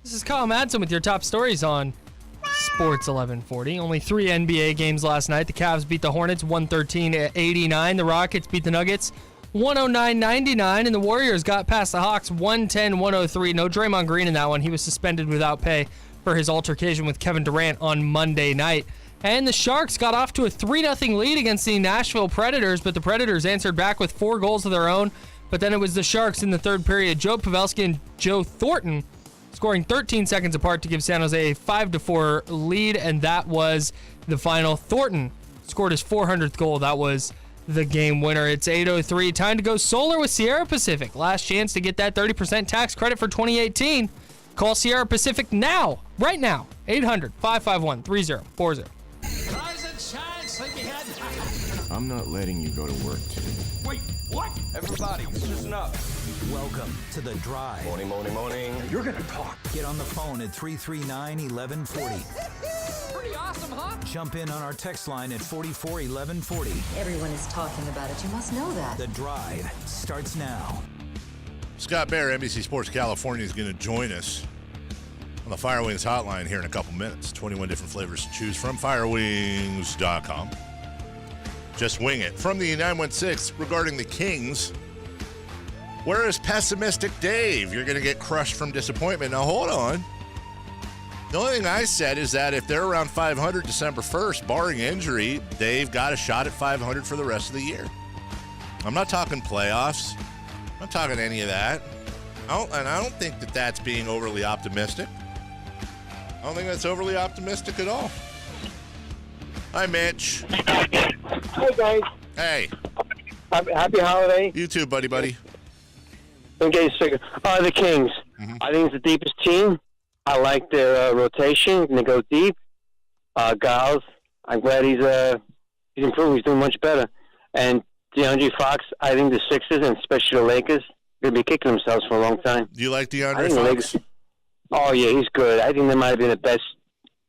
This is Kyle Madson with your top stories on Sports 1140. Only 3 NBA games last night. The Cavs beat the Hornets 113-89. The Rockets beat the Nuggets 109-99. And the Warriors got past the Hawks 110-103. No Draymond Green in that one. He was suspended without pay for his altercation with Kevin Durant on Monday night. And the Sharks got off to a 3-0 lead against the Nashville Predators, but the Predators answered back with 4 goals of their own. But then it was the Sharks in the third period. Joe Pavelski and Joe Thornton scoring 13 seconds apart to give San Jose a 5-4 lead, and that was the final. Thornton scored his 400th goal. That was the game winner. It's 8:03. Time to go solar with Sierra Pacific. Last chance to get that 30% tax credit for 2018. Call Sierra Pacific now, right now. 800-551-3040. Rise and shine, sleepyhead. I'm not letting you go to work today. Wait, what? Everybody, listen up. Welcome to The Drive. Morning, morning, morning. You're gonna talk. Get on the phone at 339-1140. Pretty awesome, huh? Jump in on our text line at 441140. Everyone is talking about it. You must know that. The Drive starts now. Scott Bair, NBC Sports California, is going to join us on the Firewings hotline here in a couple minutes. 21 different flavors to choose from. Firewings.com. Just wing it. From the 916 regarding the Kings, where is pessimistic Dave? You're going to get crushed from disappointment. Now, hold on. The only thing I said is that if they're around 500 December 1st, barring injury, they've got a shot at 500 for the rest of the year. I'm not talking playoffs. I'm not talking any of that. I don't think that that's being overly optimistic. I don't think that's overly optimistic at all. Hi, Mitch. Hey, guys. Hey. Happy holiday. You too, buddy. Okay, so the Kings. Mm-hmm. I think it's the deepest team. I like their rotation. They go deep. Giles, I'm glad he's improved. He's doing much better. And DeAndre Fox, I think the Sixers, and especially the Lakers, they'll be kicking themselves for a long time. Do you like DeAndre Fox? Oh, yeah, he's good. I think they might have been the best,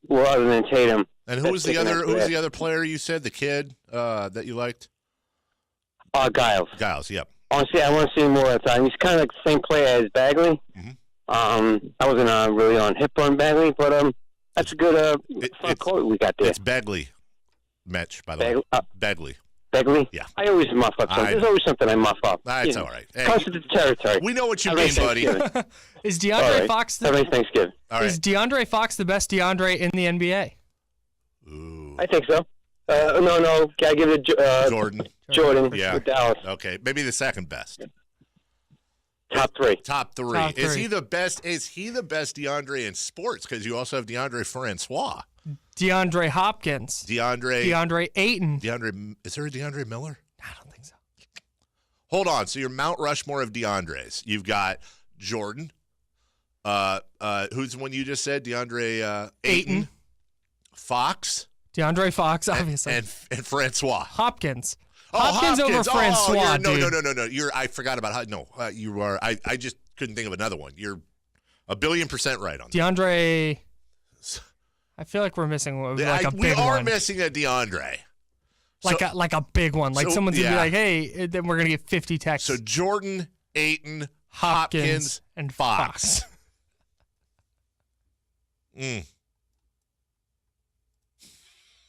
well, other than Tatum. And who was the other player you said, the kid that you liked? Giles. Giles, yep. Honestly, I want to see him more of the time. He's kind of like the same player as Bagley. Mm-hmm. I wasn't really on hip on Bagley, but that's a good fun quote we got there. It's Bagley, Mitch, by the way. Bagley. Bagley? Yeah. I always muff up something. There's always something I muff up. That's all right. Hey, comes to the territory. We know what you mean, buddy. Is DeAndre Fox Thanksgiving. Is DeAndre Fox the best DeAndre in the NBA? Ooh. I think so. No. Can I give it Jordan? Jordan Yeah. with Dallas. Okay. Maybe the second best. Top three. Top three. Is he the best DeAndre in sports? Because you also have DeAndre Francois. DeAndre Hopkins. DeAndre Ayton. Is there a DeAndre Miller? I don't think so. Hold on. So your Mount Rushmore of DeAndres. You've got Jordan. Who's the one you just said? DeAndre Ayton. Fox. DeAndre Fox, obviously. And Francois. Hopkins. Oh, Hopkins over Francois, No. I forgot about how. You are. I just couldn't think of another one. You're 1,000,000,000% right on that. DeAndre. I feel like we're missing a big one. We are missing a DeAndre. Like a big one. Like someone's going to be like, hey, then we're going to get 50 texts. So Jordan, Ayton, Hopkins, and Fox.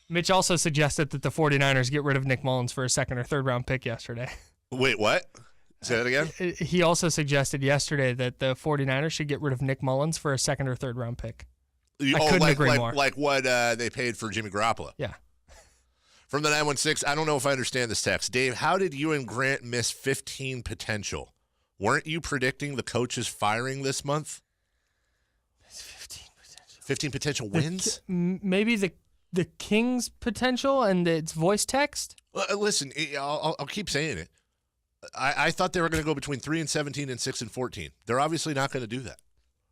Mitch also suggested that the 49ers get rid of Nick Mullins for a second or third round pick yesterday. Wait, what? Say that again? He also suggested yesterday that the 49ers should get rid of Nick Mullins for a second or third round pick. I couldn't agree more. Like what they paid for Jimmy Garoppolo. Yeah. From the 916, I don't know if I understand this text. Dave, how did you and Grant miss 15 potential? Weren't you predicting the coaches firing this month? 15 potential wins? Maybe the Kings potential and its voice text? Listen, I'll keep saying it. I thought they were going to go between 3-17 and 6-14. They're obviously not going to do that.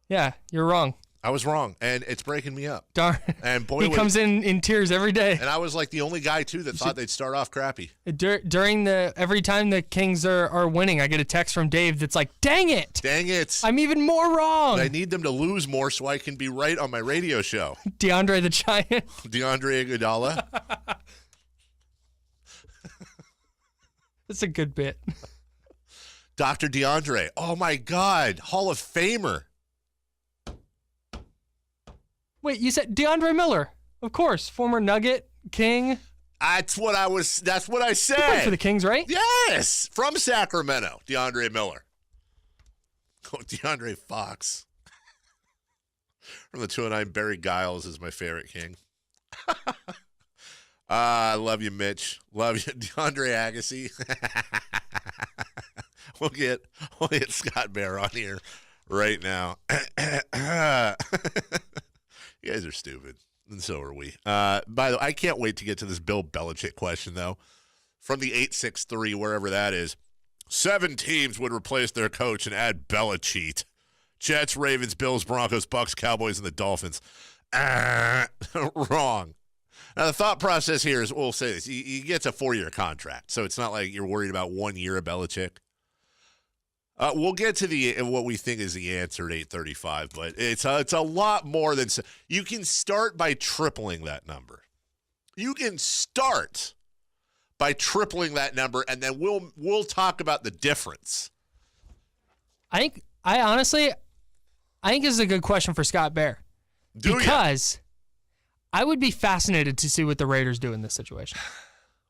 Yeah, you're wrong. I was wrong, and it's breaking me up. Darn. And boy, he comes in tears every day. And I was like the only guy, too, that thought they'd start off crappy. During every time the Kings are winning, I get a text from Dave that's like, dang it. Dang it. I'm even more wrong. I need them to lose more so I can be right on my radio show. DeAndre the Giant. DeAndre Iguodala. That's a good bit. Dr. DeAndre. Oh, my God. Hall of Famer. Wait, you said DeAndre Miller. Of course, former Nugget, King. That's what I said. He played for the Kings, right? Yes, from Sacramento, DeAndre Miller. Oh, DeAndre Fox. From the 209, Barry Giles is my favorite King. I love you, Mitch. Love you, DeAndre Agassi. We'll get Scott Bair on here right now. You guys are stupid, and so are we. By the way, I can't wait to get to this Bill Belichick question, though. From the 863, wherever that is, 7 teams would replace their coach and add Belichick. Jets, Ravens, Bills, Broncos, Bucks, Cowboys, and the Dolphins. Wrong. Now, the thought process here is, we'll say this, he gets a 4-year contract, so it's not like you're worried about 1 year of Belichick. We'll get to what we think is the answer at 835, but it's a lot more than – you can start by tripling that number. You can start by tripling that number, and then we'll talk about the difference. I honestly think this is a good question for Scott Bair. Because I would be fascinated to see what the Raiders do in this situation.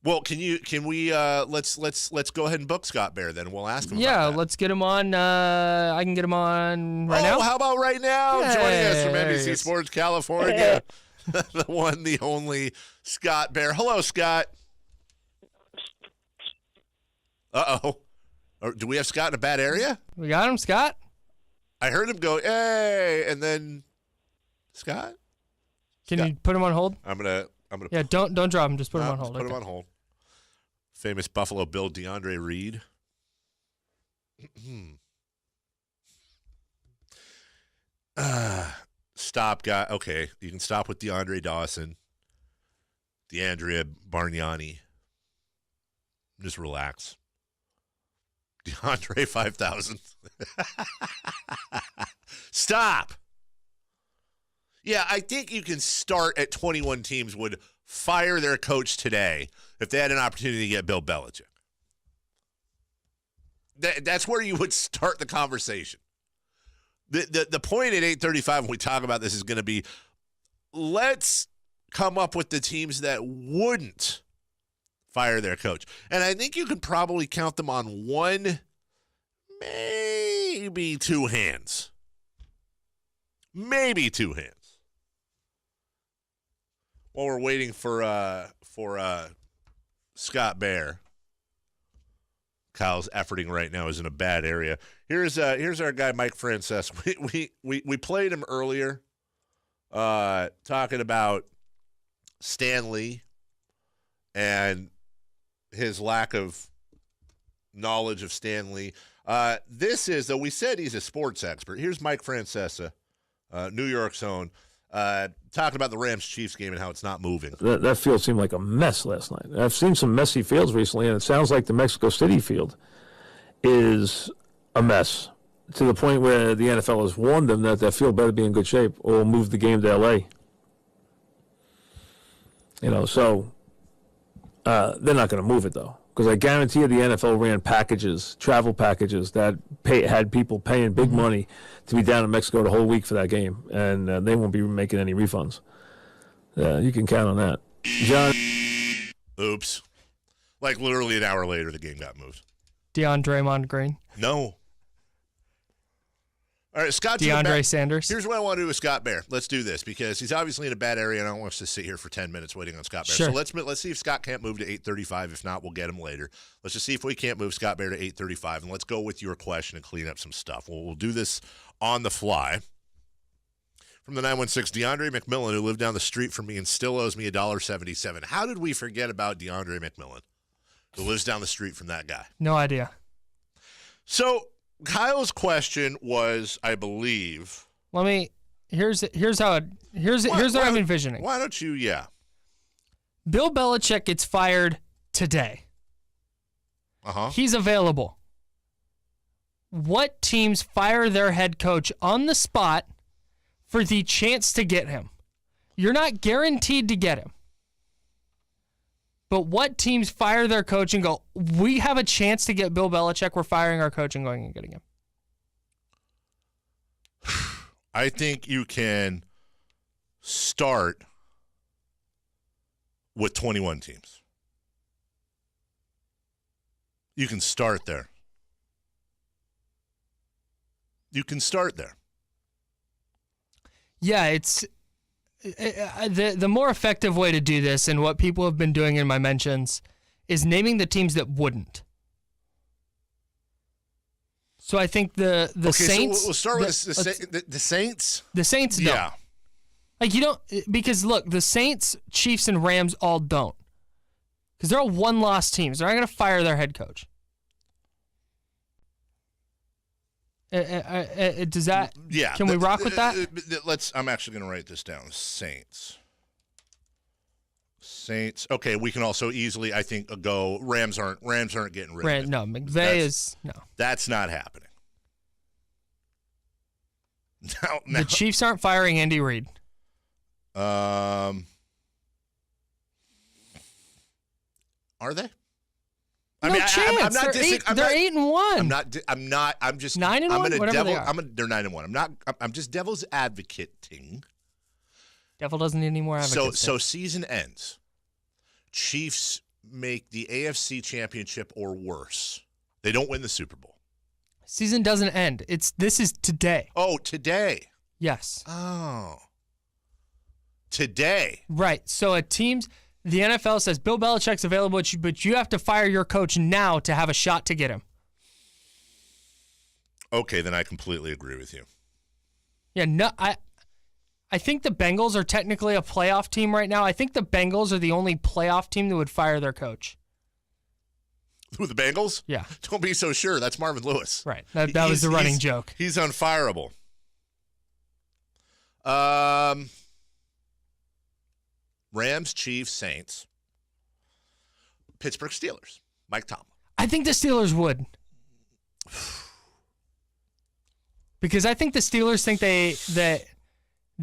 Well, can we let's go ahead and book Scott Bair then. We'll ask him about that. Let's get him on. I can get him on right now. How about right now? Yeah, Joining us from there he NBC is. Sports California, the one, the only Scott Bair. Hello, Scott. Uh-oh. Do we have Scott in a bad area? We got him, Scott? I heard him go, hey, and then Scott? Can you put him on hold? I'm gonna Yeah, don't drop him. Just put him on hold. Put him on hold. Famous Buffalo Bill DeAndre Reed. Stop, guy. Okay, you can stop with DeAndre Dawson, DeAndrea Bargnani. Just relax. DeAndre 5000. Stop. Yeah, I think you can start at 21 teams would fire their coach today if they had an opportunity to get Bill Belichick. That's where you would start the conversation. The point at 835 when we talk about this is going to be, let's come up with the teams that wouldn't fire their coach. And I think you can probably count them on one, maybe 2 hands. Maybe 2 hands. While we're waiting for Scott Bair, Kyle's efforting right now is in a bad area. Here's our guy Mike Frances. We played him earlier, talking about Stanley and his lack of knowledge of Stanley. This is, though we said he's a sports expert. Here's Mike Francesa, New York's own, talking about the Rams-Chiefs game and how it's not moving. That field seemed like a mess last night. I've seen some messy fields recently, and it sounds like the Mexico City field is a mess to the point where the NFL has warned them that field better be in good shape or we'll move the game to L.A. So they're not going to move it, though, because I guarantee you the NFL ran travel packages that had people paying big money to be down in Mexico the whole week for that game, and they won't be making any refunds. You can count on that. John? Oops. Like literally an hour later, the game got moved. DeAndre Green. No. All right, Scott. DeAndre Sanders. Here's what I want to do with Scott Bair. Let's do this because he's obviously in a bad area, and I don't want us to sit here for 10 minutes waiting on Scott Bair. Sure. So let's see if Scott can't move to 8:35. If not, we'll get him later. Let's just see if we can't move Scott Bair to 8:35, and let's go with your question and clean up some stuff. We'll do this on the fly. From the 916, DeAndre McMillan, who lived down the street from me and still owes me $1.77. How did we forget about DeAndre McMillan, who lives down the street from that guy? No idea. So Kyle's question was, I believe. Here's what I'm envisioning. Why don't you? Yeah. Bill Belichick gets fired today. He's available. What teams fire their head coach on the spot for the chance to get him? You're not guaranteed to get him. But what teams fire their coach and go, we have a chance to get Bill Belichick, we're firing our coach and going and getting him? I think you can start with 21 teams. You can start there. You can start there. Yeah, it's the more effective way to do this, and what people have been doing in my mentions, is naming the teams that wouldn't. So I think the Saints. So we'll start with the Saints. The Saints don't. Yeah. Like, you don't, because look, the Saints, Chiefs, and Rams all don't. Because they're all one-loss teams. They're not going to fire their head coach. Does that? Yeah. Can we rock with that? I'm actually going to write this down. Saints. Okay, we can also easily, I think, go. Rams aren't getting rid of it. No, McVay is no. That's not happening. Now, the Chiefs aren't firing Andy Reid. Are they? No chance. They're 8-1. I'm just 9-1. Whatever they are. They're 9-1. I'm just devil's advocating. Devil doesn't need any more advocates. So season ends. Chiefs make the AFC Championship or worse. They don't win the Super Bowl. Season doesn't end. This is today. Oh, today. Yes. Oh. Today. Right. So the NFL says Bill Belichick's available, but you have to fire your coach now to have a shot to get him. Okay, then I completely agree with you. Yeah, no, I think the Bengals are technically a playoff team right now. I think the Bengals are the only playoff team that would fire their coach. Who, the Bengals? Yeah. Don't be so sure. That's Marvin Lewis. Right. That was the running joke. He's unfireable. Rams, Chiefs, Saints, Pittsburgh Steelers, Mike Tomlin. I think the Steelers would. Because I think the Steelers think they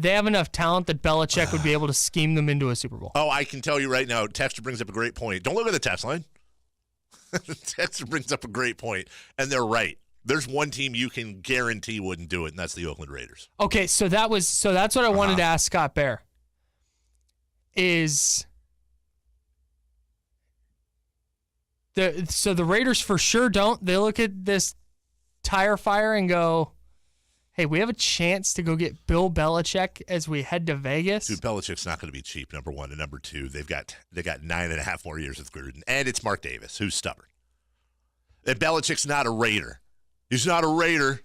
have enough talent that Belichick would be able to scheme them into a Super Bowl. Oh, I can tell you right now, Texter brings up a great point. Don't look at the text line. Texter brings up a great point, and they're right. There's one team you can guarantee wouldn't do it, and that's the Oakland Raiders. Okay, so that's what I wanted to ask Scott Bair. So the Raiders for sure don't. They look at this tire fire and go, hey, we have a chance to go get Bill Belichick as we head to Vegas. Dude, Belichick's not going to be cheap, number one. And number two, they got 9.5 more years with Gruden. And it's Mark Davis, who's stubborn. And Belichick's not a Raider. He's not a Raider.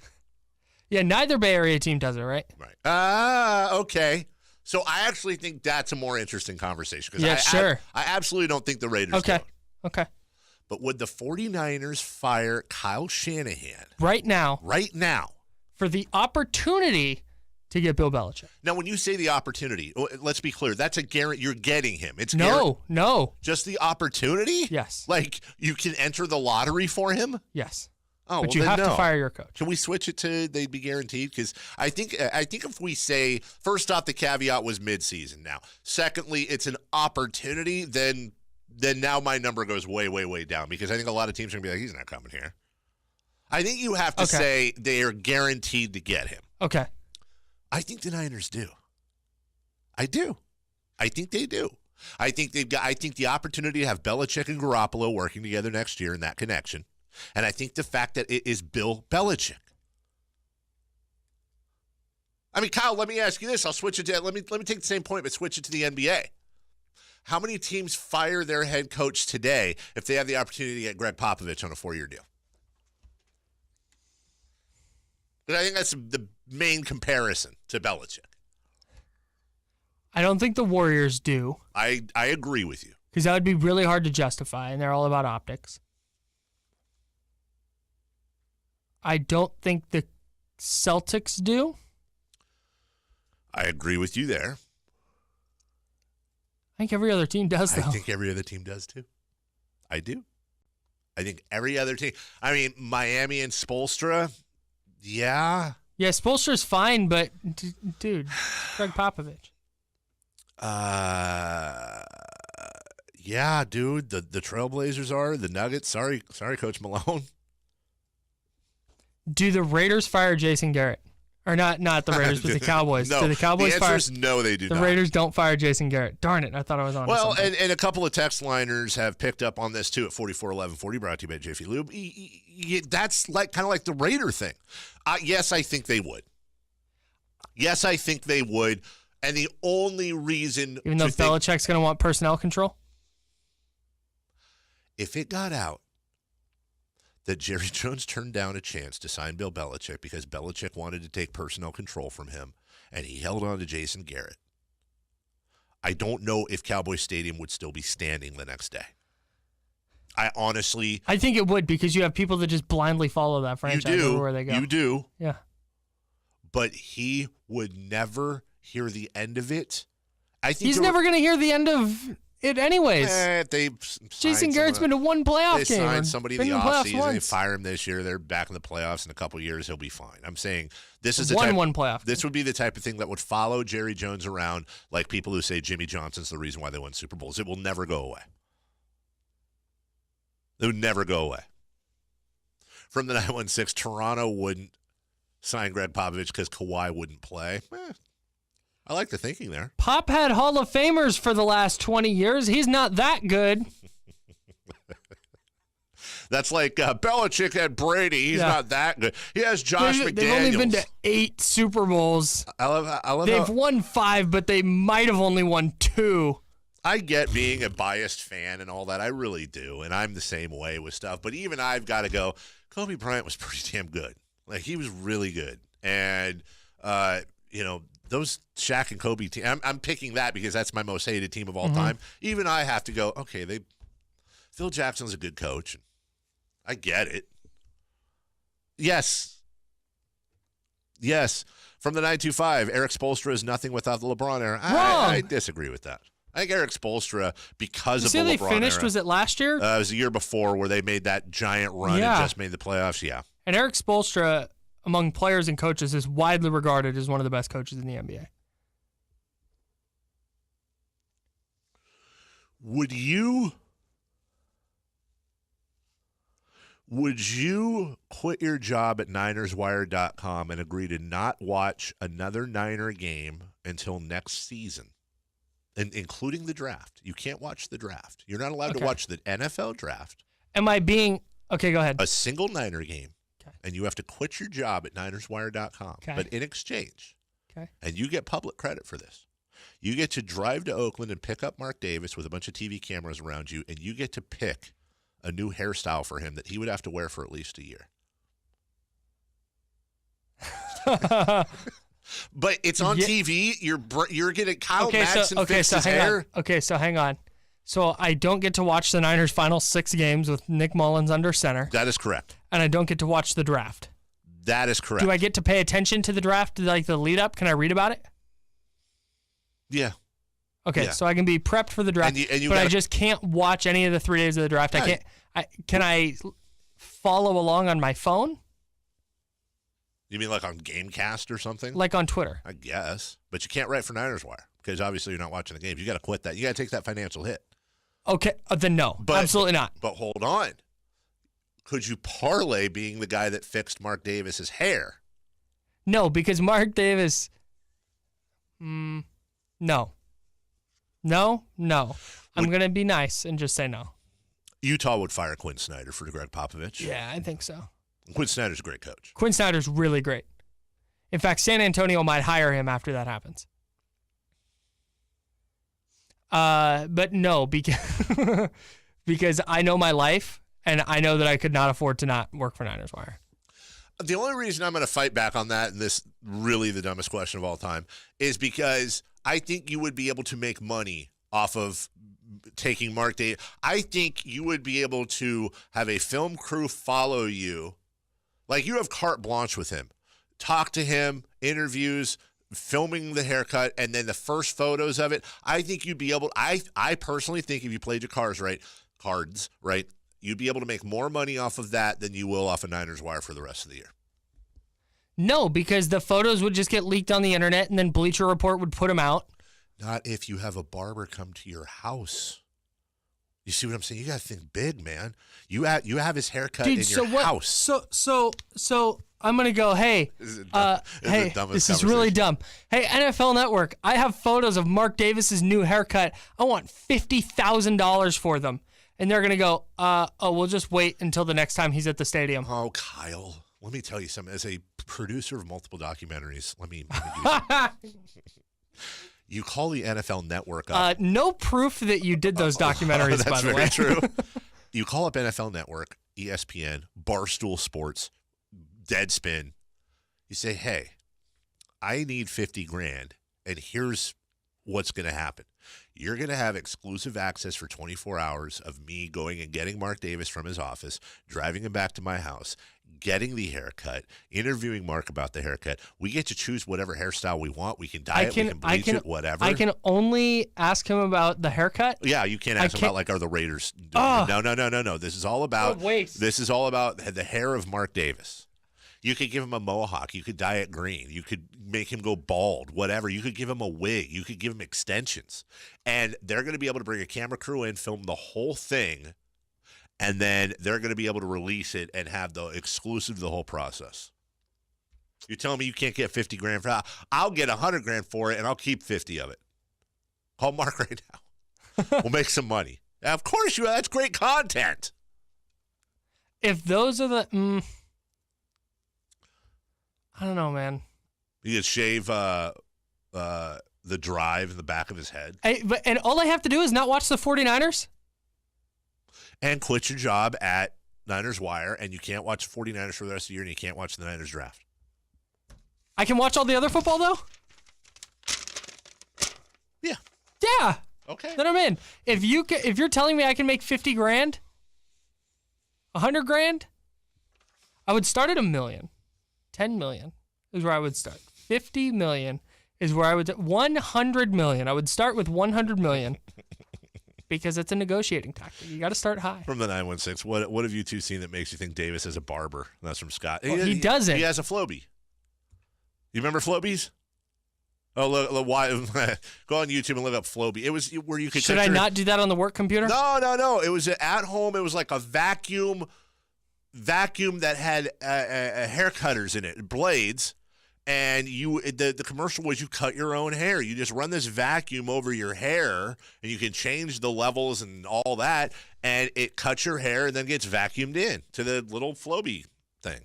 Yeah, neither Bay Area team does it, right? Right. Okay. So I actually think that's a more interesting conversation. Yeah, sure. I absolutely don't think the Raiders do it. Okay. But would the 49ers fire Kyle Shanahan? Right now. For the opportunity to get Bill Belichick. Now, when you say the opportunity, let's be clear. That's a guarantee. You're getting him. It's No. Just the opportunity? Yes. Like you can enter the lottery for him? Yes. Oh, but you have to fire your coach. Can we switch it to they'd be guaranteed? Because I think if we say, first off, the caveat was midseason now. Secondly, it's an opportunity, then now my number goes way, way, way down because I think a lot of teams are going to be like, he's not coming here. I think you have to say they are guaranteed to get him. Okay. I think the Niners do. I do. I think they do. I think the opportunity to have Belichick and Garoppolo working together next year in that connection. And I think the fact that it is Bill Belichick. I mean, Kyle, let me ask you this. I'll switch it to let me take the same point, but switch it to the NBA. How many teams fire their head coach today if they have the opportunity to get Greg Popovich on a 4-year deal? But I think that's the main comparison to Belichick. I don't think the Warriors do. I agree with you. Because that would be really hard to justify, and they're all about optics. I don't think the Celtics do. I agree with you there. I think every other team does, though. I think every other team does, too. I do. I think every other team. I mean, Miami and Spoelstra, yeah. Yeah, Spoelstra's fine, but, dude, Greg Popovich. Yeah, dude, the Trailblazers are. The Nuggets, sorry, Coach Malone. Do the Raiders fire Jason Garrett? Or not the Raiders, but the Cowboys. No, do the Cowboys the answer fire? is no, they do the not. Raiders don't fire Jason Garrett. Darn it! I thought I was on. Well, and a couple of text liners have picked up on this too at 441140, brought to you by Jiffy Lube. That's kind of like the Raider thing. Yes, I think they would. Yes, I think they would. And the only reason, even though Belichick's going to want personnel control, if it got out that Jerry Jones turned down a chance to sign Bill Belichick because Belichick wanted to take personnel control from him, and he held on to Jason Garrett, I don't know if Cowboy Stadium would still be standing the next day. I think it would, because you have people that just blindly follow that franchise everywhere they go. You do. Yeah. But he would never hear the end of it. I think he's never going to hear the end of it anyways. Jason Garrett's been to one playoff game. They signed somebody in the offseason. They fire him this year. They're back in the playoffs. In a couple of years, he'll be fine. I'm saying this is one playoff. This would be the type of thing that would follow Jerry Jones around, like people who say Jimmy Johnson's the reason why they won Super Bowls. It will never go away. It would never go away. From the 916, Toronto wouldn't sign Greg Popovich because Kawhi wouldn't play. I like the thinking there. Pop had Hall of Famers for the last 20 years. He's not that good. That's like Belichick had Brady. He's not that good. He has Josh McDaniels. They've only been to 8 Super Bowls. I love They've won 5, but they might have only won 2. I get being a biased fan and all that. I really do. And I'm the same way with stuff. But even I've got to go, Kobe Bryant was pretty damn good. Like, he was really good. And, those Shaq and Kobe team, I'm picking that because that's my most hated team of all time. Even I have to go, okay, Phil Jackson's a good coach. I get it. Yes. From the 925, Eric Spoelstra is nothing without the LeBron era. I disagree with that. I think Eric Spoelstra, because of the LeBron era. they finished, was it last year? It was the year before where they made that giant run and just made the playoffs, yeah. And Eric Spoelstra, among players and coaches, is widely regarded as one of the best coaches in the NBA. Would you quit your job at NinersWire.com and agree to not watch another Niner game until next season, and including the draft? You can't watch the draft. You're not allowed to watch the NFL draft. Am I being – okay, go ahead. A single Niner game. And you have to quit your job at NinersWire.com. Okay. But in exchange, and you get public credit for this, you get to drive to Oakland and pick up Mark Davis with a bunch of TV cameras around you, and you get to pick a new hairstyle for him that he would have to wear for at least a year. But it's on TV. You're getting Kyle Madson fix his hair. So hang on. So I don't get to watch the Niners' final 6 games with Nick Mullins under center. That is correct. And I don't get to watch the draft. That is correct. Do I get to pay attention to the draft, like the lead up? Can I read about it? Yeah. Okay, yeah. So I can be prepped for the draft, but I just can't watch any of the 3 days of the draft. Right. Can I follow along on my phone? You mean like on Gamecast or something? Like on Twitter? I guess. But you can't write for Niners Wire because obviously you're not watching the games. You got to quit that. You got to take that financial hit. Okay, then no. Absolutely not. But hold on. Could you parlay being the guy that fixed Mark Davis's hair? No, because Mark Davis. No. I'm going to be nice and just say no. Utah would fire Quinn Snyder for Greg Popovich. Yeah, I think so. Quinn Snyder's a great coach. Quinn Snyder's really great. In fact, San Antonio might hire him after that happens. But no, because I know my life, and I know that I could not afford to not work for Niners Wire. The only reason I'm going to fight back on that, and this really the dumbest question of all time, is because I think you would be able to make money off of taking Mark Davis. I think you would be able to have a film crew follow you. Like, you have carte blanche with him. Talk to him, interviews, filming the haircut, and then the first photos of it. I think you'd be able – I personally think if you played your cards right, you'd be able to make more money off of that than you will off of Niners Wire for the rest of the year. No, because the photos would just get leaked on the internet, and then Bleacher Report would put them out. Not if you have a barber come to your house. You see what I'm saying? You got to think big, man. You have his haircut in your house. So I'm going to go, hey, Is it dumb? hey, this is really dumb. Hey, NFL Network, I have photos of Mark Davis's new haircut. I want $50,000 for them. And they're going to go, we'll just wait until the next time he's at the stadium. Oh, Kyle, let me tell you something. As a producer of multiple documentaries, let me do something. You call the NFL Network up. No proof that you did those documentaries, by the way. That's very true. You call up NFL Network, ESPN, Barstool Sports, Deadspin. You say, hey, I need 50 grand, and here's what's going to happen. You're going to have exclusive access for 24 hours of me going and getting Mark Davis from his office, driving him back to my house, getting the haircut, interviewing Mark about the haircut. We get to choose whatever hairstyle we want. We can dye it, we can bleach it, whatever. I can only ask him about the haircut. Yeah, you can't ask him about, like, are the Raiders doing it? No. This is all about the hair of Mark Davis. You could give him a mohawk. You could dye it green. You could make him go bald, whatever. You could give him a wig. You could give him extensions. And they're going to be able to bring a camera crew in, film the whole thing, and then they're going to be able to release it and have the exclusive to the whole process. You're telling me you can't get 50 grand for that? I'll get 100 grand for it, and I'll keep 50 of it. Call Mark right now. We'll make some money. Of course you will. That's great content. If those are the... I don't know, man. He could shave the drive in the back of his head. And all I have to do is not watch the 49ers? And quit your job at Niners Wire, and you can't watch the 49ers for the rest of the year, and you can't watch the Niners draft. I can watch all the other football, though? Yeah. Yeah. Okay. Then I'm in. If you're telling me I can make 50 grand, 100 grand, I would start at $1 million. 10 million is where I would start. 50 million is where I would. 100 million. I would start with 100 million because it's a negotiating tactic. You got to start high. From the 916, what have you two seen that makes you think Davis is a barber? That's from Scott. Well, he doesn't. He has a Flowbee. You remember Flowbees? Oh, look, why? Go on YouTube and look up Flowbee. It was where you could. Should I not do that on the work computer? No. It was at home. It was like a vacuum that had hair cutters in it, blades, and the commercial was you cut your own hair. You just run this vacuum over your hair, and you can change the levels and all that, and it cuts your hair and then gets vacuumed in to the little Flowbee thing.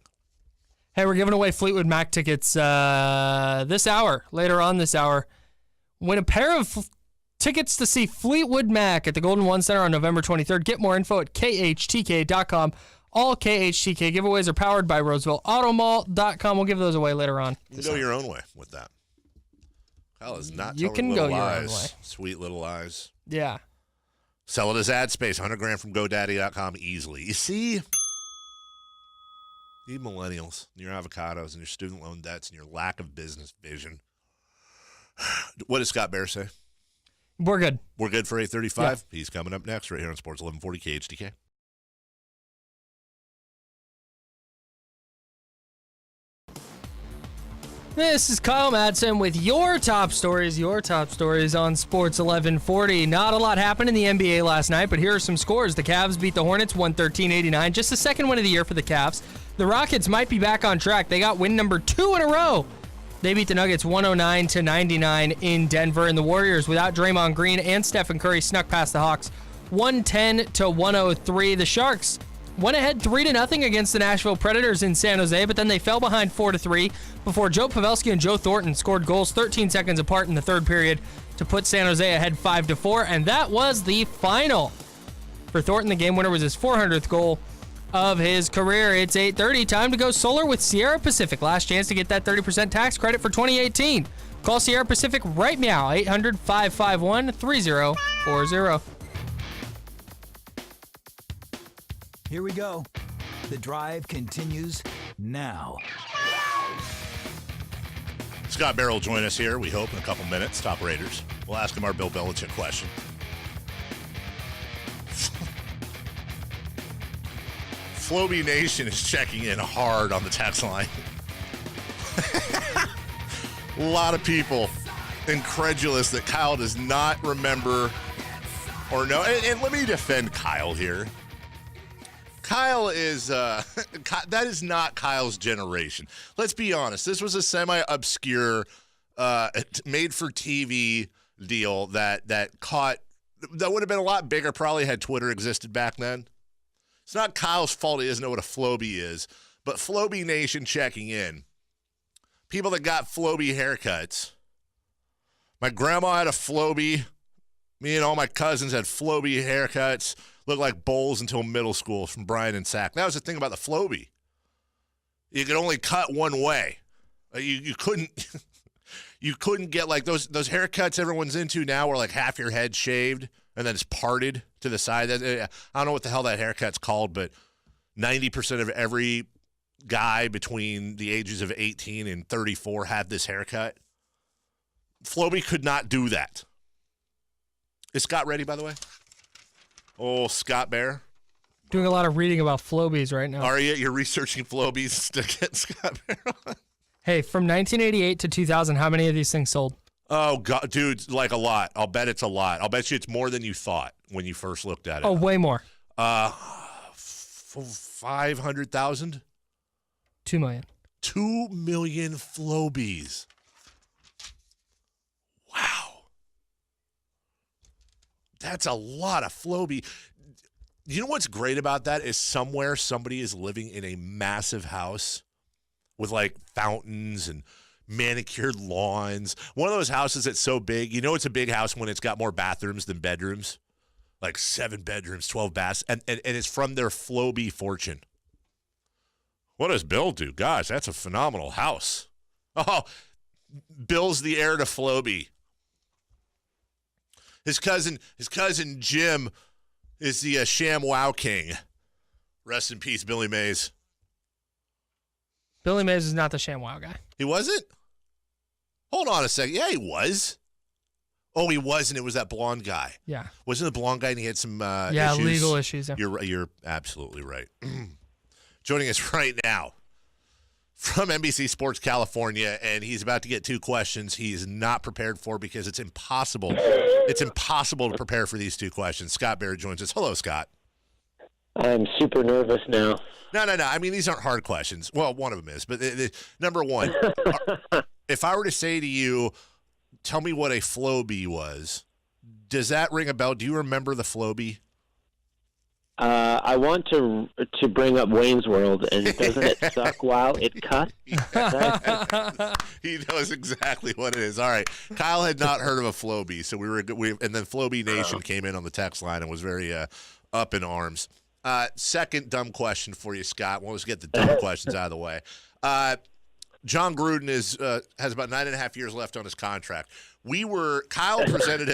Hey, we're giving away Fleetwood Mac tickets later on this hour. Win a pair of tickets to see Fleetwood Mac at the Golden One Center on November 23rd. Get more info at khtk.com. All KHTK giveaways are powered by RooseveltAutomall.com. We'll give those away later on. You can go your own way with that. Kyle is not You telling can go little your lies. own way. Sweet little lies. Yeah. Sell it as ad space. 100 grand from GoDaddy.com easily. You see, you millennials, and your avocados, and your student loan debts, and your lack of business vision. What does Scott Bair say? We're good. We're good for 8:35. Yeah. He's coming up next right here on Sports 1140 KHTK. This is Kyle Madson with your top stories on Sports 1140. Not a lot happened in the NBA last night, but here are some scores. The Cavs beat the Hornets 113-89, just the second win of the year for the Cavs. The Rockets might be back on track. They got win number 2 in a row. They beat the Nuggets 109-99 in Denver, and the Warriors without Draymond Green and Stephen Curry snuck past the Hawks 110-103. The Sharks went ahead 3-0 against the Nashville Predators in San Jose, but then they fell behind 4-3 before Joe Pavelski and Joe Thornton scored goals 13 seconds apart in the third period to put San Jose ahead 5-4, and that was the final. For Thornton, the game winner was his 400th goal of his career. It's 8:30. Time to go solar with Sierra Pacific. Last chance to get that 30% tax credit for 2018. Call Sierra Pacific right now, 800-551-3040. Here we go. The drive continues now. Scott Bair will join us here, we hope, in a couple minutes. Top Raiders. We'll ask him our Bill Belichick question. Flowbee Nation is checking in hard on the text line. A lot of people incredulous that Kyle does not remember or know. And let me defend Kyle here. Kyle is that is not Kyle's generation. Let's be honest. This was a semi-obscure, made-for-TV deal that would have been a lot bigger probably had Twitter existed back then. It's not Kyle's fault he doesn't know what a Flowbee is, but Flowbee Nation checking in. People that got Flowbee haircuts. My grandma had a Flowbee. Me and all my cousins had Flowbee haircuts. Looked like bowls until middle school from Brian and Sack. That was the thing about the Flowbee. You could only cut one way. You couldn't you couldn't get like those haircuts everyone's into now where like half your head shaved and then it's parted to the side. I don't know what the hell that haircut's called, but 90% of every guy between the ages of 18 and 34 had this haircut. Flowbee could not do that. Is Scott ready, by the way? Oh, Scott Bair. Doing a lot of reading about Flowbees right now. Are you? You're researching Flowbees to get Scott Bair on? Hey, from 1988 to 2000, how many of these things sold? Oh, God, dude, like a lot. I'll bet it's a lot. I'll bet you it's more than you thought when you first looked at it. Oh, way more. 500,000? 2 million. 2 million Flowbees. Wow. That's a lot of Flowbee. You know what's great about that is somewhere somebody is living in a massive house with like fountains and manicured lawns. One of those houses that's so big, you know it's a big house when it's got more bathrooms than bedrooms. Like 7 bedrooms, 12 baths, and it's from their Flowbee fortune. What does Bill do? Gosh, that's a phenomenal house. Oh, Bill's the heir to Flowbee. His cousin Jim is the ShamWow King. Rest in peace, Billy Mays. Billy Mays is not the ShamWow guy. He wasn't? Hold on a second. Yeah, he was. Oh, he was, and it was that blonde guy. Yeah. Wasn't the blonde guy, and he had some issues? Legal issues. Yeah. You're absolutely right. Joining us right now from NBC Sports California, and he's about to get 2 questions he's not prepared for because it's impossible. It's impossible to prepare for these 2 questions. Scott Bair joins us. Hello, Scott. I'm super nervous now. No. I mean, these aren't hard questions. Well, one of them is, but number one, if I were to say to you, tell me what a Flowbee was, does that ring a bell? Do you remember the Flowbee? I want to bring up Wayne's World, and doesn't it suck while it cuts? He knows exactly what it is. All right, Kyle had not heard of a Flowbee, so and then Flowbee Nation came in on the text line and was very up in arms. Second dumb question for you, Scott. We'll just get the dumb questions out of the way. John Gruden has about 9.5 years left on his contract. Kyle presented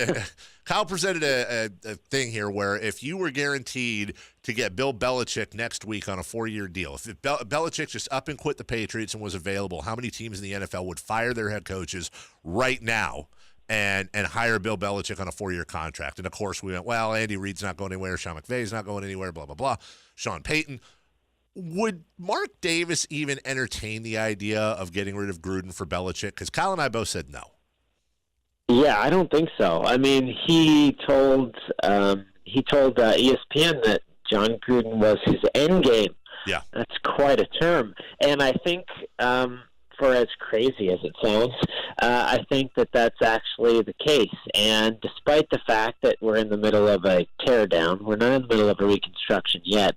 a thing here where if you were guaranteed to get Bill Belichick next week on a 4-year deal, if Belichick just up and quit the Patriots and was available, how many teams in the NFL would fire their head coaches right now and hire Bill Belichick on a 4-year contract? And of course we went, well, Andy Reid's not going anywhere, Sean McVay's not going anywhere, blah blah blah. Sean Payton. Would Mark Davis even entertain the idea of getting rid of Gruden for Belichick? Because Kyle and I both said no. Yeah, I don't think so. I mean, he told ESPN that John Gruden was his end game. Yeah, that's quite a term. And I think, for as crazy as it sounds, I think that that's actually the case. And despite the fact that we're in the middle of a teardown, we're not in the middle of a reconstruction yet,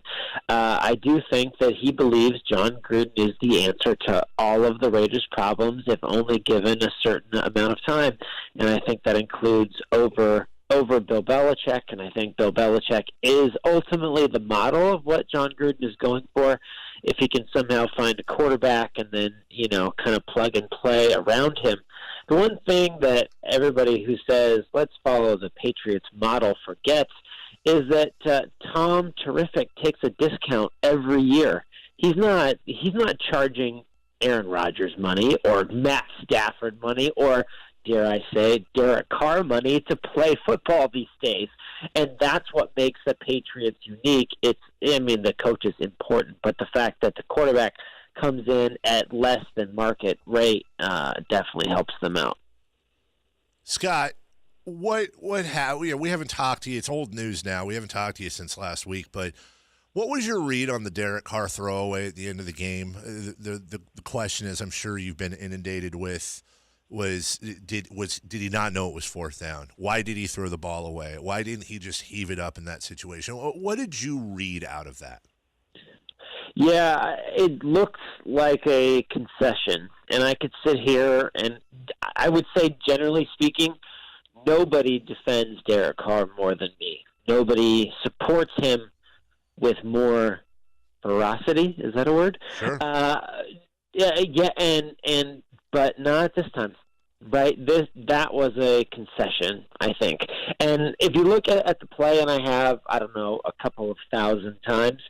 I do think that he believes John Gruden is the answer to all of the Raiders' problems if only given a certain amount of time. And I think that includes over Bill Belichick, and I think Bill Belichick is ultimately the model of what John Gruden is going for. If he can somehow find a quarterback and then, kind of plug and play around him. The one thing that everybody who says, let's follow the Patriots model forgets is that Tom Terrific takes a discount every year. He's not charging Aaron Rodgers money or Matt Stafford money or, dare I say, Derek Carr money to play football these days. And that's what makes the Patriots unique. The coach is important, but the fact that the quarterback comes in at less than market rate definitely helps them out. Scott, we haven't talked to you. It's old news now. We haven't talked to you since last week, but What was your read on the Derek Carr throwaway at the end of the game? The question is, I'm sure you've been inundated with, did he not know it was fourth down? Why did he throw the ball away? Why didn't he just heave it up in that situation? What did you read out of that? Yeah, it looks like a concession, and I could sit here and I would say, generally speaking, nobody defends Derek Carr more than me. Nobody supports him with more ferocity. Is that a word? Sure. But not at this time, right? That was a concession, I think. And if you look at the play, and I have, I don't know, a couple of thousand times,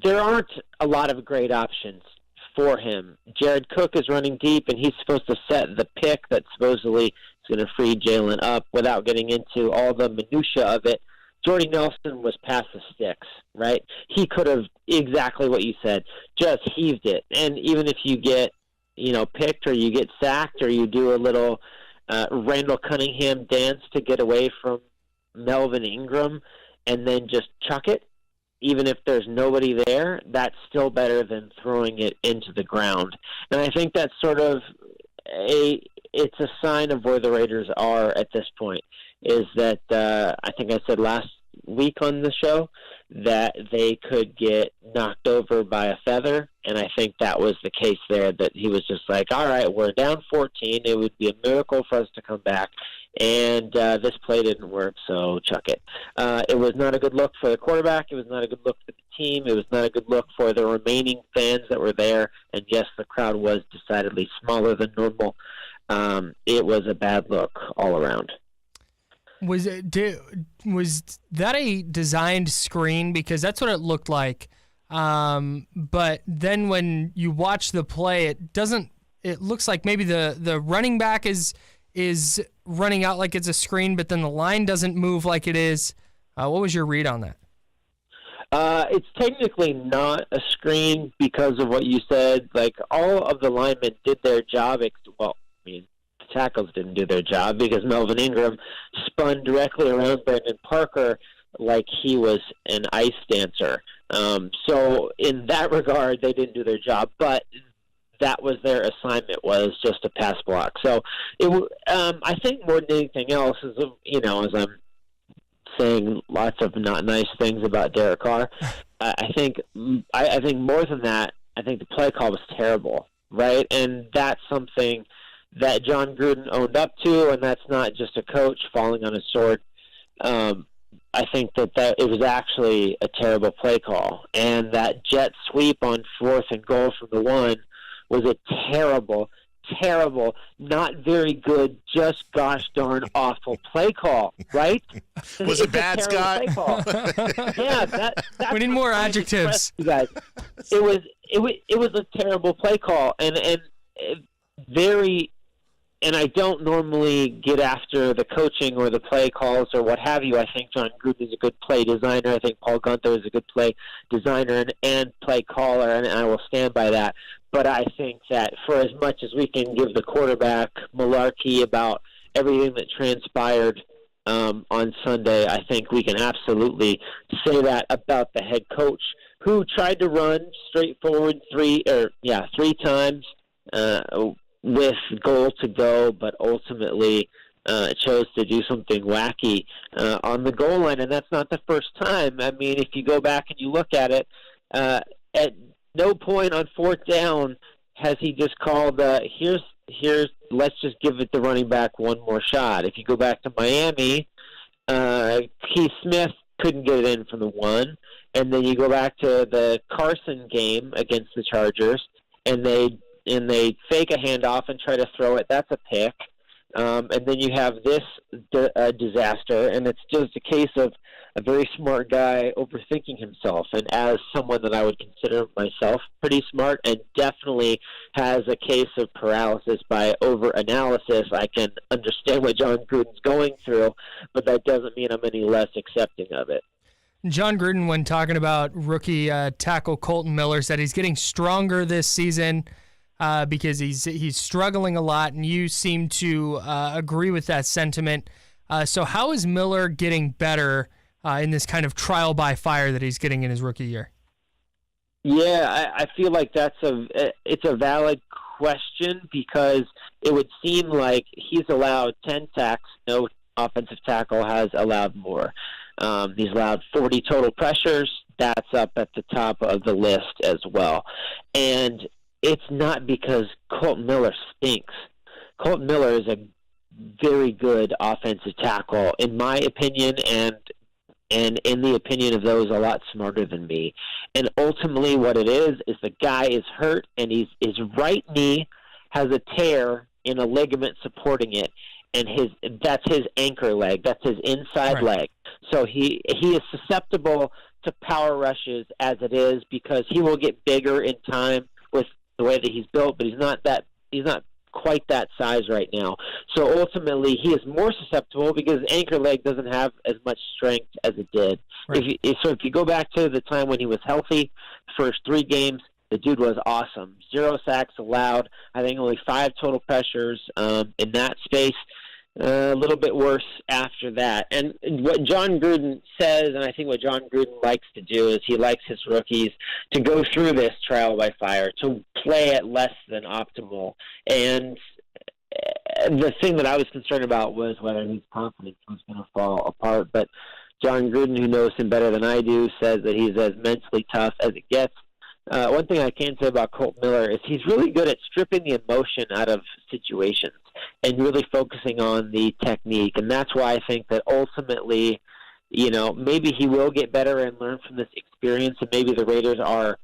there aren't a lot of great options for him. Jared Cook is running deep, and he's supposed to set the pick that supposedly is going to free Jalen up without getting into all the minutia of it. Jordy Nelson was past the sticks, right? He could have, exactly what you said, just heaved it. And even if you get, picked or you get sacked or you do a little Randall Cunningham dance to get away from Melvin Ingram and then just chuck it, even if there's nobody there, that's still better than throwing it into the ground. And I think that's sort of it's a sign of where the Raiders are at this point, is that I think I said last week on the show that they could get knocked over by a feather, and I think that was the case there, that he was just like, all right, we're down 14. It would be a miracle for us to come back, and this play didn't work, so chuck it. It was not a good look for the quarterback. It was not a good look for the team. It was not a good look for the remaining fans that were there, and yes, the crowd was decidedly smaller than normal. It was a bad look all around. Was that a designed screen? Because that's what it looked like. But then when you watch the play, it looks like maybe the running back is running out like it's a screen, but then the line doesn't move like it is. What was your read on that? It's technically not a screen because of what you said. Like, all of the linemen did their job. The tackles didn't do their job because Melvin Ingram spun directly around Brandon Parker like he was an ice dancer. So in that regard, they didn't do their job, but that was their assignment, was just a pass block. So I think more than anything else, as I'm saying lots of not nice things about Derek Carr, I think more than that, I think the play call was terrible, right? And that's something that John Gruden owned up to, and that's not just a coach falling on his sword. I think that it was actually a terrible play call, and that jet sweep on 4th and goal from the 1 was a terrible, not very good, just gosh darn awful play call, right? Was it bad, Scott? Yeah, that's we need more adjectives. You guys, it was a terrible play call, and very. And I don't normally get after the coaching or the play calls or what have you. I think John Gruden is a good play designer. I think Paul Gunther is a good play designer and play caller, and I will stand by that. But I think that for as much as we can give the quarterback malarkey about everything that transpired on Sunday, I think we can absolutely say that about the head coach, who tried to run straightforward three times with goal to go, but ultimately chose to do something wacky on the goal line, and that's not the first time. I mean, if you go back and you look at it, at no point on 4th down has he just called, here's let's just give it the running back one more shot. If you go back to Miami, Keith Smith couldn't get it in from the 1, and then you go back to the Carson game against the Chargers, and they fake a handoff and try to throw it. That's a pick. And then you have this disaster, and it's just a case of a very smart guy overthinking himself. And as someone that I would consider myself pretty smart and definitely has a case of paralysis by over-analysis, I can understand what John Gruden's going through, but that doesn't mean I'm any less accepting of it. John Gruden, when talking about rookie tackle Colton Miller, said he's getting stronger this season because he's struggling a lot, and you seem to agree with that sentiment. So how is Miller getting better in this kind of trial by fire that he's getting in his rookie year? Yeah, I feel like it's a valid question because it would seem like he's allowed 10 sacks. No offensive tackle has allowed more. He's allowed 40 total pressures. That's up at the top of the list as well. And it's not because Colton Miller stinks. Colton Miller is a very good offensive tackle, in my opinion, and in the opinion of those a lot smarter than me. And ultimately what it is the guy is hurt, and his right knee has a tear in a ligament supporting it, and that's his anchor leg. That's his inside leg. So he is susceptible to power rushes as it is because he will get bigger in time with the way that he's built, but he's not quite that size right now. So ultimately, he is more susceptible because anchor leg doesn't have as much strength as it did. Right. If you go back to the time when he was healthy, first 3 games, the dude was awesome. 0 sacks allowed. I think only 5 total pressures in that space. A little bit worse after that. And what John Gruden says, and I think what John Gruden likes to do, is he likes his rookies to go through this trial by fire, to play at less than optimal. And the thing that I was concerned about was whether his confidence was going to fall apart. But John Gruden, who knows him better than I do, says that he's as mentally tough as it gets. One thing I can say about Colt Miller is he's really good at stripping the emotion out of situations and really focusing on the technique. And that's why I think that ultimately, maybe he will get better and learn from this experience, and maybe the Raiders are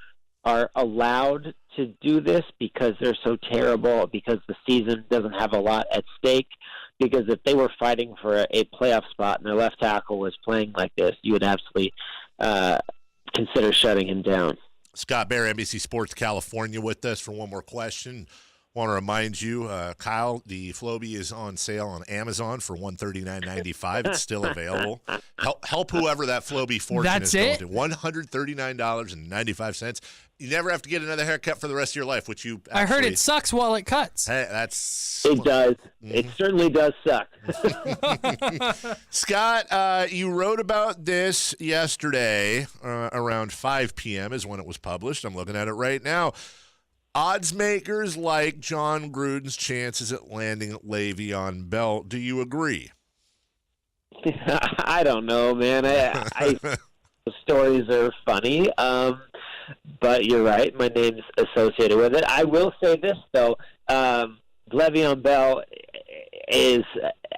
allowed to do this because they're so terrible, because the season doesn't have a lot at stake. Because if they were fighting for a playoff spot and their left tackle was playing like this, you would absolutely consider shutting him down. Scott Bair, NBC Sports California, with us for one more question. Want to remind you, Kyle, the Flowbee is on sale on Amazon for $139.95. It's still available. Help whoever that Flowbee fortune is going to. $139.95. You never have to get another haircut for the rest of your life, which you I heard it sucks while it cuts. Hey, that's... It does. It certainly does suck. Scott, you wrote about this yesterday around 5 p.m. is when it was published. I'm looking at it right now. Odds makers like John Gruden's chances at landing Le'Veon Bell. Do you agree? I don't know, man. The stories are funny, but you're right. My name's associated with it. I will say this, though. Le'Veon Bell is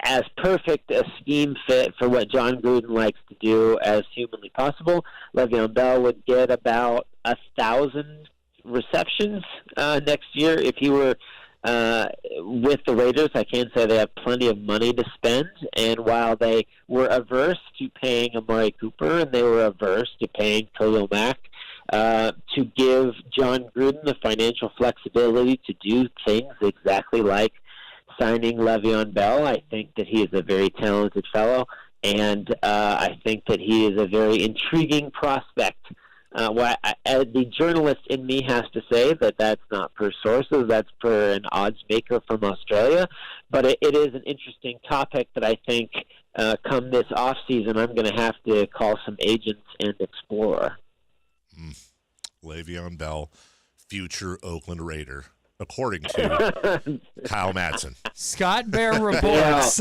as perfect a scheme fit for what John Gruden likes to do as humanly possible. Le'Veon Bell would get about 1,000 receptions next year if he were with the Raiders. I can say they have plenty of money to spend, and while they were averse to paying Amari Cooper and they were averse to paying Khalil Mack, to give John Gruden the financial flexibility to do things exactly like signing Le'Veon Bell, I think that he is a very talented fellow, and I think that he is a very intriguing prospect. The journalist in me has to say that that's not per sources, that's per an odds maker from Australia, but it is an interesting topic that I think come this off season I'm going to have to call some agents and explore. Le'Veon Bell, future Oakland Raider, according to Kyle Madson. Scott Bair reports.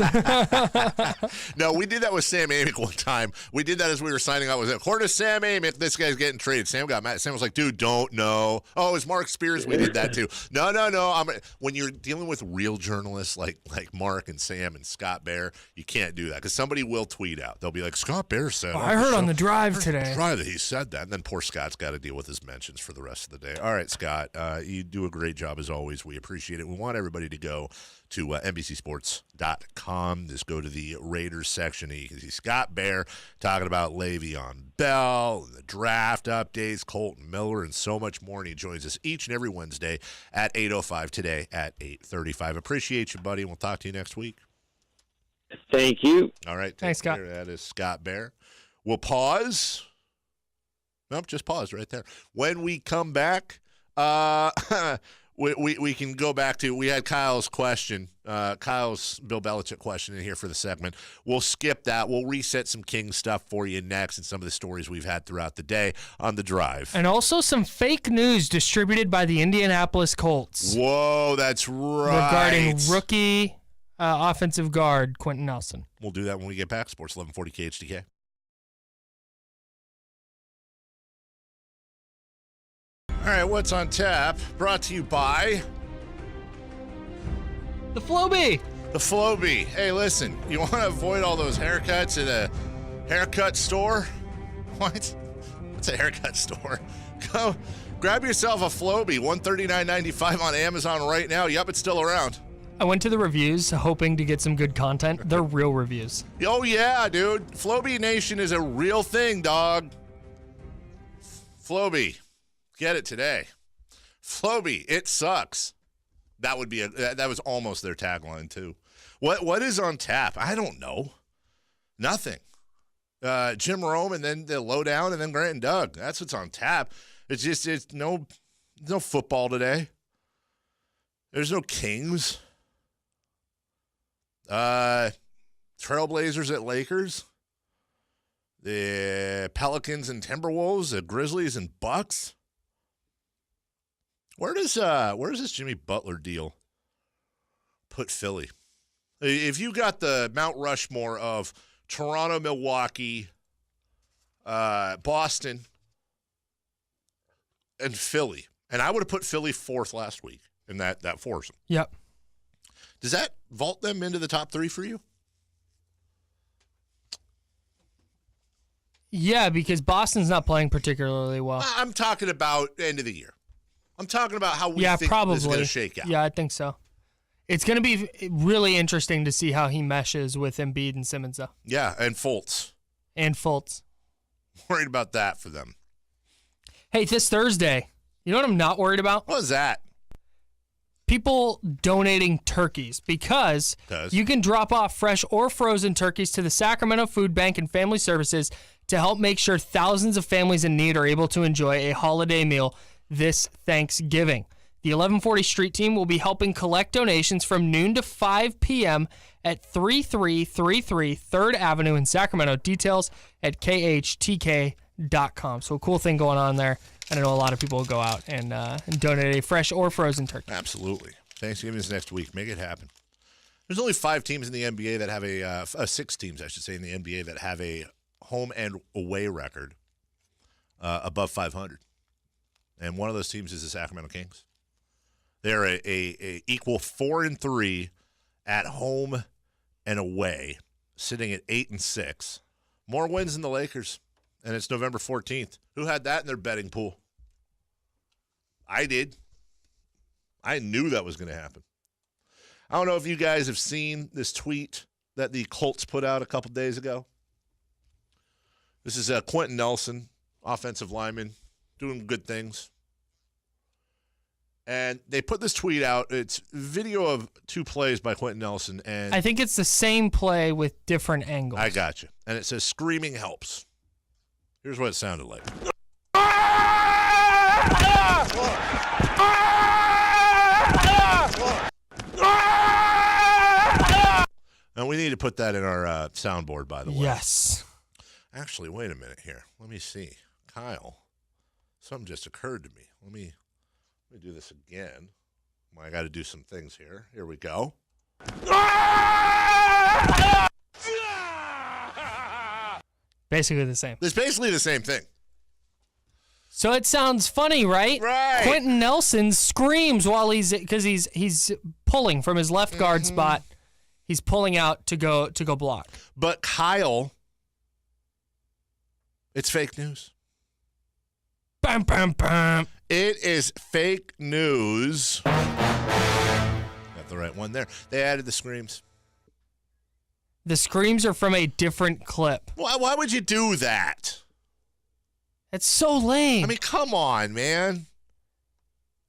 No, we did that with Sam Amick one time. We did that as we were signing up. According to Sam Amick, this guy's getting traded. Sam got mad. Sam was like, dude, don't know. Oh, it was Mark Spears. We did that too. No. When you're dealing with real journalists like Mark and Sam and Scott Bair, you can't do that because somebody will tweet out. They'll be like, Scott Bair said. I heard on the drive today. That he said that. And then poor Scott's got to deal with his mentions for the rest of the day. All right, Scott, you do a great job as always. We appreciate it. We want everybody to go to NBCSports.com. Just go to the Raiders section. You can see Scott Bair talking about Le'Veon Bell, the draft updates, Colton Miller, and so much more. And he joins us each and every Wednesday at 8:05, today at 8:35. Appreciate you, buddy, and we'll talk to you next week. Thank you. All right. Thanks, Scott. That is Scott Bair. We'll pause. Nope, just pause right there. When we come back, we can go back to, we had Kyle's question, Kyle's Bill Belichick question in here for the segment. We'll skip that. We'll reset some King stuff for you next and some of the stories we've had throughout the day on the drive. And also some fake news distributed by the Indianapolis Colts. Whoa, that's right. Regarding rookie offensive guard Quentin Nelson. We'll do that when we get back. Sports 1140 KHTK. All right, what's on tap? Brought to you by the Flowbee. The Flowbee. Hey, listen, you want to avoid all those haircuts at a haircut store? What? What's a haircut store? Go grab yourself a Flowbee, $139.95 on Amazon right now. Yep, it's still around. I went to the reviews hoping to get some good content. They're real reviews. Oh, yeah, dude. Flowbee Nation is a real thing, dog. Flowbee. Get it today. Flowbee, it sucks. That would be that was almost their tagline too. What is on tap? I don't know. Nothing. Jim Rome and then the lowdown and then Grant and Doug. That's what's on tap. It's no football today. There's no Kings. Trailblazers at Lakers. The Pelicans and Timberwolves. The Grizzlies and Bucks. Where does this Jimmy Butler deal put Philly? If you got the Mount Rushmore of Toronto, Milwaukee, Boston, and Philly, and I would have put Philly fourth last week in that foursome. Yep. Does that vault them into the top three for you? Yeah, because Boston's not playing particularly well. I'm talking about end of the year. I'm talking about how we think probably. this is going to shake out. Yeah, I think so. It's going to be really interesting to see how he meshes with Embiid and Simmons, though. Yeah, and Fultz. Worried about that for them. Hey, this Thursday, you know what I'm not worried about? What is that? People donating turkeys because you can drop off fresh or frozen turkeys to the Sacramento Food Bank and Family Services to help make sure thousands of families in need are able to enjoy a holiday meal this Thanksgiving. The 1140 Street Team will be helping collect donations from noon to 5 p.m. at 3333 3rd Avenue in Sacramento. Details at khtk.com. So a cool thing going on there. And I know a lot of people will go out and donate a fresh or frozen turkey. Absolutely. Thanksgiving is next week. Make it happen. There's only 5 teams in the NBA that have 6 teams, I should say, in the NBA that have a home and away record above 500. And one of those teams is the Sacramento Kings. They're a equal 4-3 at home and away, sitting at 8-6. More wins than the Lakers, and it's November 14th. Who had that in their betting pool? I did. I knew that was going to happen. I don't know if you guys have seen this tweet that the Colts put out a couple days ago. This is Quentin Nelson, offensive lineman, doing good things. And they put this tweet out. It's video of 2 plays by Quentin Nelson. And I think it's the same play with different angles. I got you. And it says, screaming helps. Here's what it sounded like. And we need to put that in our soundboard, by the way. Yes. Actually, wait a minute here. Let me see. Kyle, something just occurred to me. Let me do this again. I got to do some things here. Here we go. Basically the same. It's basically the same thing. So it sounds funny, right? Right. Quentin Nelson screams while because he's pulling from his left guard spot. He's pulling out to go block. But Kyle, it's fake news. Bam, bam, bam. It is fake news. Got the right one there. They added the screams. The screams are from a different clip. Why would you do that? It's so lame. I mean, come on, man.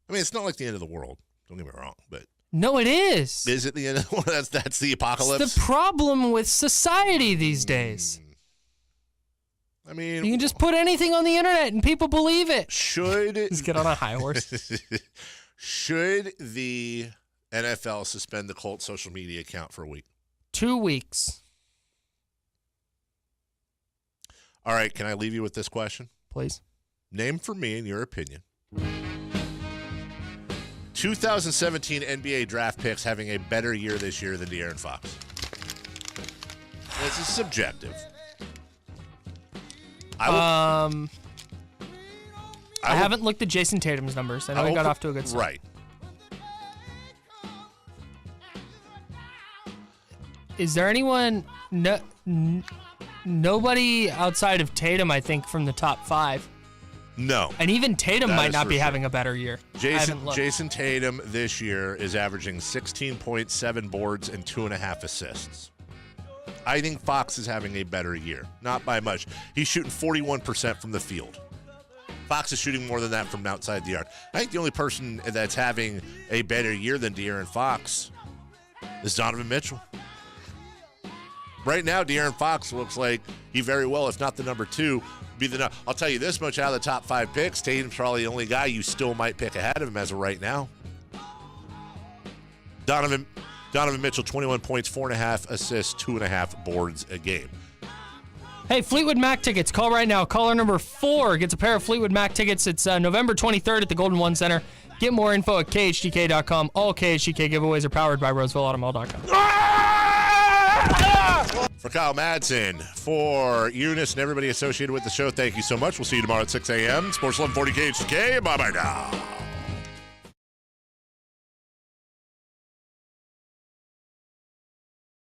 I mean, it's not like the end of the world. Don't get me wrong, but no, it is. Is it the end of the world? That's the apocalypse. It's the problem with society these days. I mean, you can just put anything on the internet and people believe it. Should just get on a high horse? Should the NFL suspend the Colts social media account for a week? 2 weeks. All right, can I leave you with this question? Please. Name for me, in your opinion, 2017 NBA draft picks having a better year this year than De'Aaron Fox. This is subjective. I haven't looked at Jason Tatum's numbers. I know he got off to a good start. Right. Is there anyone? Nobody outside of Tatum, I think, from the top 5. No. And even Tatum That might is not for be sure. having a better year. Jason Tatum this year is averaging 16.7 boards and 2.5 assists. I think Fox is having a better year. Not by much. He's shooting 41% from the field. Fox is shooting more than that from outside the arc. I think the only person that's having a better year than De'Aaron Fox is Donovan Mitchell. Right now, De'Aaron Fox looks like he very well, if not the number 2, be the. I'll tell you this much: out of the top 5 picks, Tatum's probably the only guy you still might pick ahead of him as of right now. Donovan Mitchell, 21 points, 4.5 assists, 2.5 boards a game. Hey, Fleetwood Mac tickets. Call right now. Caller number 4 gets a pair of Fleetwood Mac tickets. It's November 23rd at the Golden One Center. Get more info at KHTK.com. All KHTK giveaways are powered by RosevalleAutomall.com. For Kyle Madson, for Eunice and everybody associated with the show, thank you so much. We'll see you tomorrow at 6 a.m. Sports 1140 KHTK. Bye-bye now.